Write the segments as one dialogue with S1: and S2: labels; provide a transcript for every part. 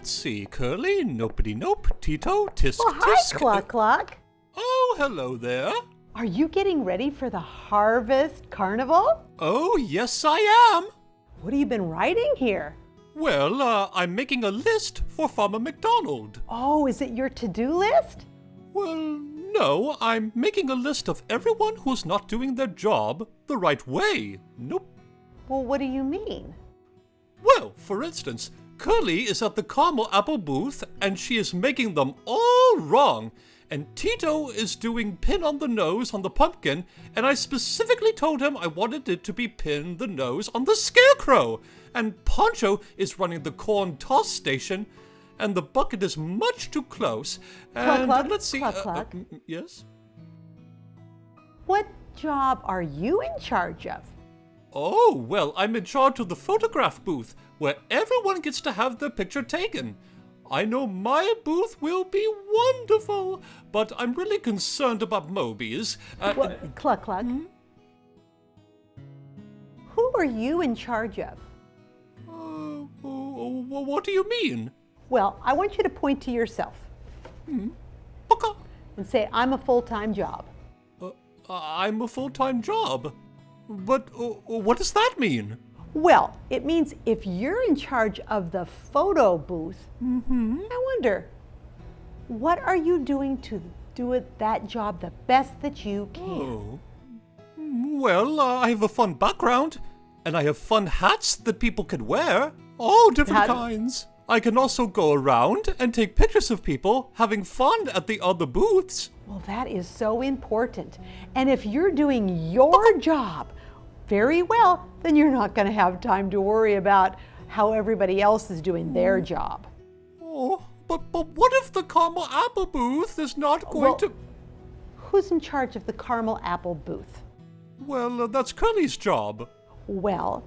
S1: let's see. Curly, nopity nope, Tito, tisk
S2: Well, hi,
S1: tisk.
S2: Cluck Cluck.
S1: Oh, hello there.
S2: Are you getting ready for the Harvest Carnival?
S1: Oh, yes I am.
S2: What have you been writing here?
S1: Well, I'm making a list for Farmer McDonald.
S2: Oh, is it your to-do list?
S1: Well, no, I'm making a list of everyone who's not doing their job the right way. Nope.
S2: Well, what do you mean?
S1: Well, for instance, Curly is at the caramel apple booth and she is making them all wrong. And Tito is doing pin on the nose on the pumpkin, and I specifically told him I wanted it to be pin the nose on the scarecrow. And Poncho is running the corn toss station, and the bucket is much too close. And
S2: Cluck,
S1: let's see.
S2: Cluck, Cluck.
S1: Yes?
S2: What job are you in charge of?
S1: Oh, well, I'm in charge of the photograph booth, where everyone gets to have their picture taken. I know my booth will be wonderful, but I'm really concerned about Moby's.
S2: Cluck Cluck. Who are you in charge of?
S1: What do you mean?
S2: Well, I want you to point to yourself
S1: Baka.
S2: and say, I'm a full-time job.
S1: I'm a full-time job. But what does that mean?
S2: Well, it means if you're in charge of the photo booth, I wonder, what are you doing to do that job the best that you can?
S1: Well, I have a fun background, and I have fun hats that people can wear. All different kinds. I can also go around and take pictures of people having fun at the other booths.
S2: Well, that is so important. And if you're doing your job very well, then you're not going to have time to worry about how everybody else is doing their job.
S1: Oh, but what if the caramel apple booth is not going to...
S2: Who's in charge of the caramel apple booth?
S1: Well, that's Curly's job.
S2: Well,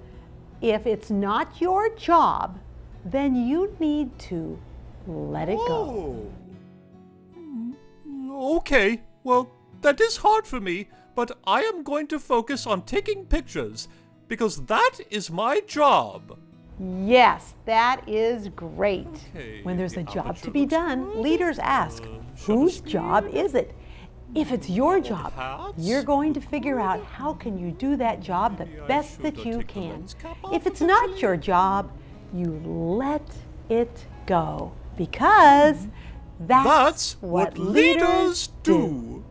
S2: if it's not your job, then you need to let it go.
S1: Okay, well, that is hard for me, but I am going to focus on taking pictures, because that is my job.
S2: Yes, that is great.
S1: Okay,
S2: When there's
S1: the
S2: a job
S1: aperture
S2: to be
S1: looks
S2: done,
S1: good.
S2: leaders ask, whose job is it? If it's your job, you're going to figure out how can you do that job the best that you can. If it's not your job, you let it go, because that's what leaders do.